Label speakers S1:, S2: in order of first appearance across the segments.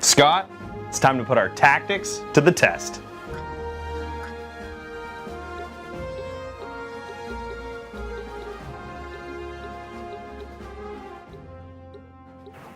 S1: Scott, it's time to put our tactics to the test.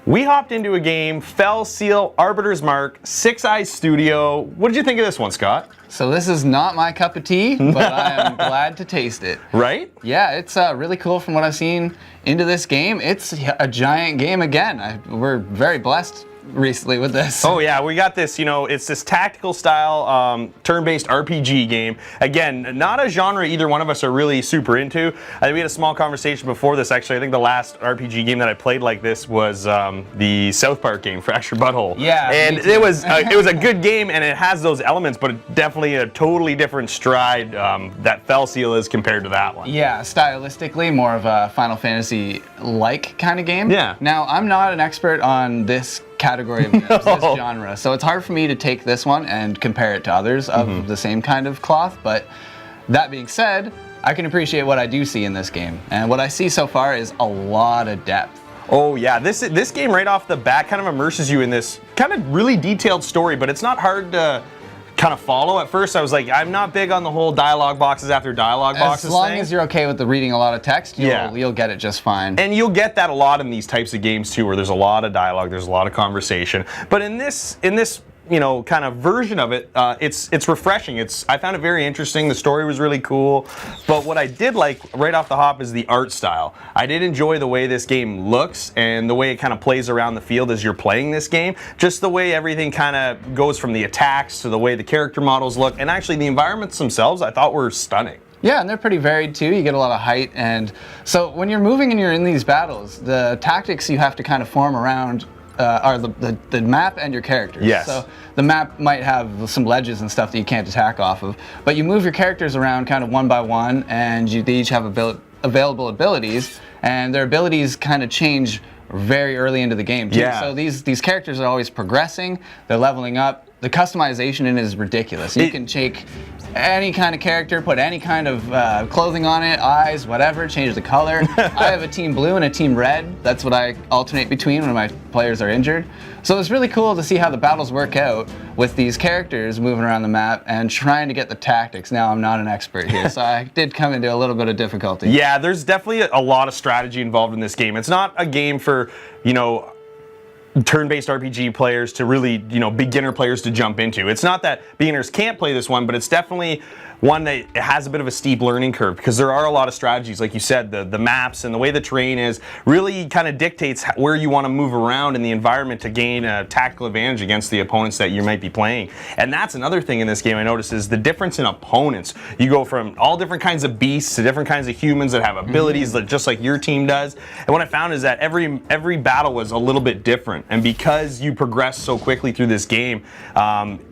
S1: We hopped into a game, Fell Seal, Arbiter's Mark, Six Eyes Studio. What did you think of this one, Scott?
S2: So this is not my cup of tea, but I am glad to taste it.
S1: Right?
S2: Yeah, it's really cool from what I've seen into this game. It's a giant game again. We're very blessed recently with this.
S1: Oh yeah, we got this, it's this tactical style turn-based RPG game. Again, not a genre either one of us are really super into. I think we had a small conversation before this actually. I think the last RPG game that I played like this was the South Park game, Fractured Butthole.
S2: Yeah.
S1: And it was a good game and it has those elements, but definitely a totally different stride that Fell Seal is compared to that one.
S2: Yeah, stylistically more of a Final Fantasy-like kind of game.
S1: Yeah.
S2: Now, I'm not an expert on this category of games, this genre. So it's hard for me to take this one and compare it to others of the same kind of cloth. But that being said, I can appreciate what I do see in this game. And what I see so far is a lot of depth.
S1: Oh yeah, this game right off the bat kind of immerses you in this kind of really detailed story, but it's not hard to kind of follow. At first I was like, I'm not big on the whole dialogue boxes after dialogue boxes
S2: As long
S1: thing.
S2: as you're okay with the reading a lot of text, you'll get it just fine.
S1: And you'll get that a lot in these types of games too, where there's a lot of dialogue, there's a lot of conversation. But in this kind of version of it, it's refreshing. I found it very interesting. The story was really cool. But what I did like right off the hop is the art style. I did enjoy the way this game looks and the way it kind of plays around the field as you're playing this game. Just the way everything kind of goes from the attacks to the way the character models look. And actually the environments themselves I thought were stunning.
S2: Yeah, and they're pretty varied too. You get a lot of height, and so when you're moving and you're in these battles, the tactics you have to kind of form around are the map and your characters.
S1: Yes.
S2: So the map might have some ledges and stuff that you can't attack off of, but you move your characters around kind of one by one, and they each have available abilities, and their abilities kind of change very early into the game too.
S1: Yeah.
S2: So these characters are always progressing, they're leveling up. The customization in it is ridiculous. You can take any kind of character, put any kind of clothing on it, eyes, whatever, change the color. I have a team blue and a team red. That's what I alternate between when my players are injured. So it's really cool to see how the battles work out with these characters moving around the map and trying to get the tactics. Now, I'm not an expert here, so I did come into a little bit of difficulty.
S1: Yeah, there's definitely a lot of strategy involved in this game. It's not a game for, turn-based RPG players to really, beginner players to jump into. It's not that beginners can't play this one, but it's definitely one that has a bit of a steep learning curve because there are a lot of strategies. Like you said, the maps and the way the terrain is really kind of dictates where you want to move around in the environment to gain a tactical advantage against the opponents that you might be playing. And that's another thing in this game I noticed is the difference in opponents. You go from all different kinds of beasts to different kinds of humans that have abilities that just like your team does. And what I found is that every battle was a little bit different. And because you progress so quickly through this game,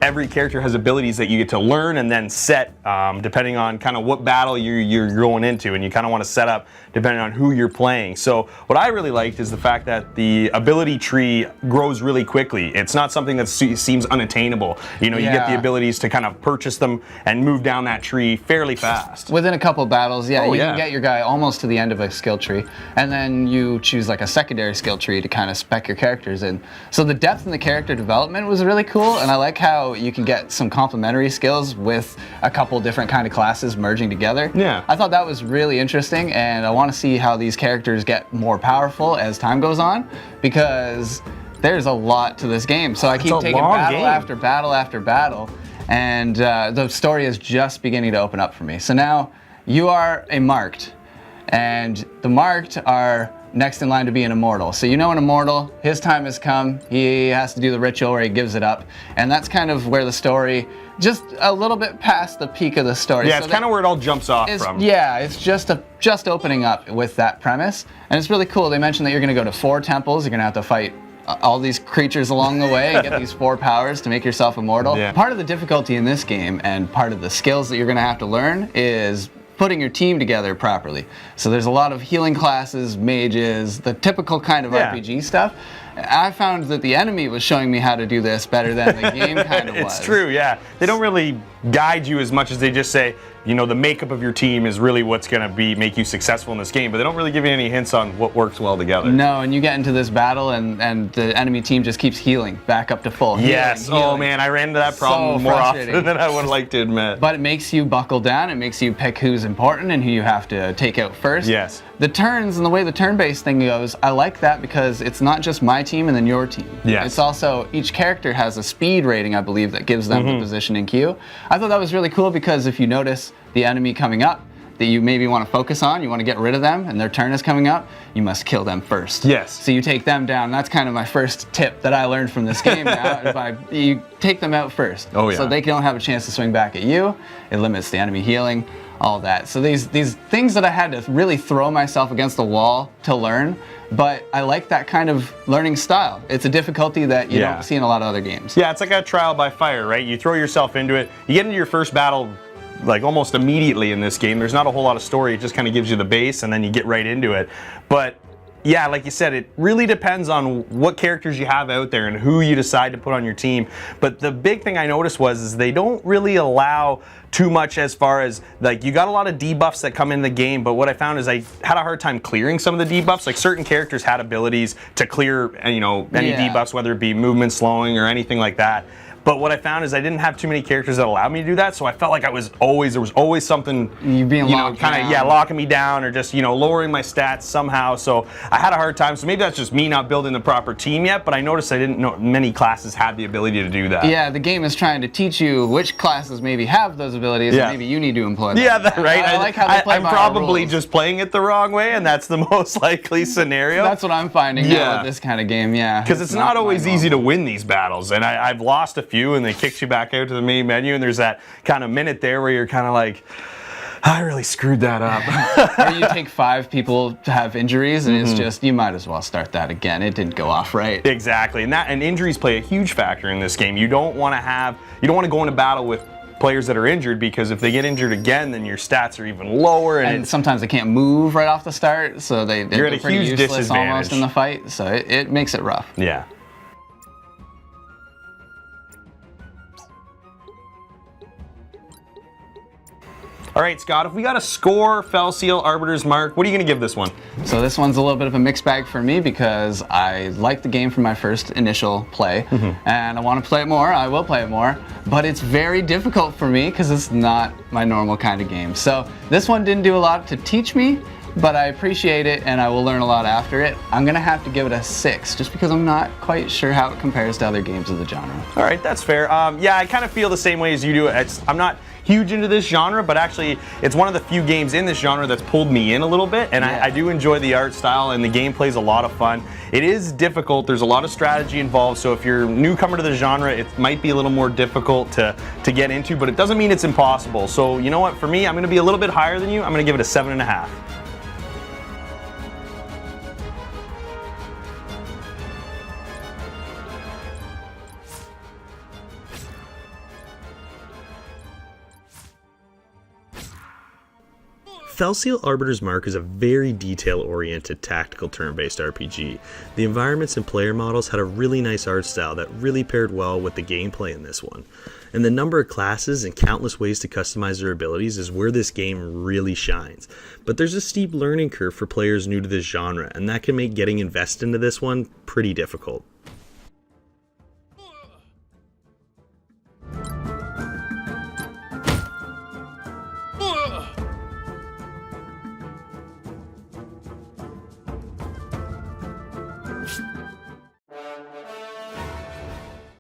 S1: every character has abilities that you get to learn and then set depending on kind of what battle you're going into, and you kind of want to set up depending on who you're playing. So what I really liked is the fact that the ability tree grows really quickly. It's not something that seems unattainable. You get the abilities to kind of purchase them and move down that tree fairly fast.
S2: Within a couple battles, you can get your guy almost to the end of a skill tree, and then you choose like a secondary skill tree to kind of spec your characters in. So the depth in the character development was really cool, and I like how you can get some complementary skills with a couple different kind of classes merging together.
S1: Yeah.
S2: I thought that was really interesting, and I want to see how these characters get more powerful as time goes on, because there's a lot to this game. So I keep taking battle after battle after battle, and the story is just beginning to open up for me. So now you are a marked, and the marked are next in line to be an immortal. So an immortal, his time has come, he has to do the ritual where he gives it up, and that's kind of where the story, just a little bit past the peak of the story.
S1: Yeah, so it's kind of where it all jumps off from.
S2: Yeah, it's just opening up with that premise, and it's really cool. They mentioned that you're going to go to 4 temples, you're going to have to fight all these creatures along the way and get these 4 powers to make yourself immortal.
S1: Yeah.
S2: Part of the difficulty in this game and part of the skills that you're going to have to learn is putting your team together properly. So there's a lot of healing classes, mages, the typical kind of RPG stuff. I found that the enemy was showing me how to do this better than the game kind of was.
S1: It's true, yeah. They don't really guide you as much as they just say, you know, the makeup of your team is really what's going to make you successful in this game, but they don't really give you any hints on what works well together.
S2: No, and you get into this battle and the enemy team just keeps healing back up to full.
S1: Yes.
S2: Healing.
S1: Oh man, I ran into that problem more often than I would like to admit.
S2: But it makes you buckle down. It makes you pick who's important and who you have to take out first.
S1: Yes.
S2: The turns and the way the turn-based thing goes, I like that because it's not just my team and then your team.
S1: Yes.
S2: It's also each character has a speed rating, I believe, that gives them the position in queue. I thought that was really cool because if you notice the enemy coming up that you maybe want to focus on, you want to get rid of them, and their turn is coming up, you must kill them first.
S1: Yes.
S2: So you take them down. That's kind of my first tip that I learned from this game now. You take them out first.
S1: Oh, yeah.
S2: So they don't have a chance to swing back at you. It limits the enemy healing, all that. So these things that I had to really throw myself against the wall to learn, but I like that kind of learning style. It's a difficulty that you don't see in a lot of other games.
S1: Yeah, it's like a trial by fire, right? You throw yourself into it. You get into your first battle like almost immediately in this game. There's not a whole lot of story. It just kind of gives you the base and then you get right into it. But yeah, like you said, it really depends on what characters you have out there and who you decide to put on your team. But the big thing I noticed is they don't really allow too much as far as, like, you got a lot of debuffs that come in the game, but what I found is I had a hard time clearing some of the debuffs. Like certain characters had abilities to clear, you know, any debuffs, whether it be movement slowing or anything like that. But what I found is I didn't have too many characters that allowed me to do that, so I felt like there was always something, locking me down or just, lowering my stats somehow. So I had a hard time. So maybe that's just me not building the proper team yet, but I noticed I didn't know many classes had the ability to do that.
S2: Yeah, the game is trying to teach you which classes maybe have those abilities, and maybe you need to employ them.
S1: Yeah, right.
S2: I like how they play
S1: I'm
S2: by
S1: probably
S2: rules.
S1: just playing it the wrong way, and that's the most likely scenario.
S2: That's what I'm finding now with this kind of game,
S1: Because it's not always easy to win these battles, and I've lost a few, and they kicked you back out to the main menu, and there's that kind of minute there where you're kind of like, I really screwed that up.
S2: Or you take 5 people to have injuries, and it's just, you might as well start that again. It didn't go off right.
S1: Exactly, and injuries play a huge factor in this game. You don't want to go into battle with players that are injured, because if they get injured again, then your stats are even lower,
S2: and sometimes they can't move right off the start, so they're
S1: at a
S2: pretty
S1: huge
S2: useless
S1: disadvantage
S2: almost in the fight. So it makes it rough.
S1: Yeah. All right, Scott, if we got a score, Fell Seal, Arbiter's Mark, what are you going to give this one?
S2: So this one's a little bit of a mixed bag for me because I like the game from my first initial play, and I want to play it more. I will play it more, but it's very difficult for me because it's not my normal kind of game. So this one didn't do a lot to teach me, but I appreciate it, and I will learn a lot after it. I'm going to have to give it a 6, just because I'm not quite sure how it compares to other games of the genre.
S1: All right, that's fair. Yeah, I kind of feel the same way as you do. I'm not huge into this genre, but actually it's one of the few games in this genre that's pulled me in a little bit, and I do enjoy the art style, and the gameplay's a lot of fun. It is difficult. There's a lot of strategy involved, so if you're a newcomer to the genre, it might be a little more difficult to get into, but it doesn't mean it's impossible. So you know what, for me, I'm going to be a little bit higher than you. I'm going to give it a 7.5. Fell Seal Arbiter's Mark is a very detail-oriented tactical turn-based RPG. The environments and player models had a really nice art style that really paired well with the gameplay in this one. And the number of classes and countless ways to customize their abilities is where this game really shines. But there's a steep learning curve for players new to this genre, and that can make getting invested into this one pretty difficult.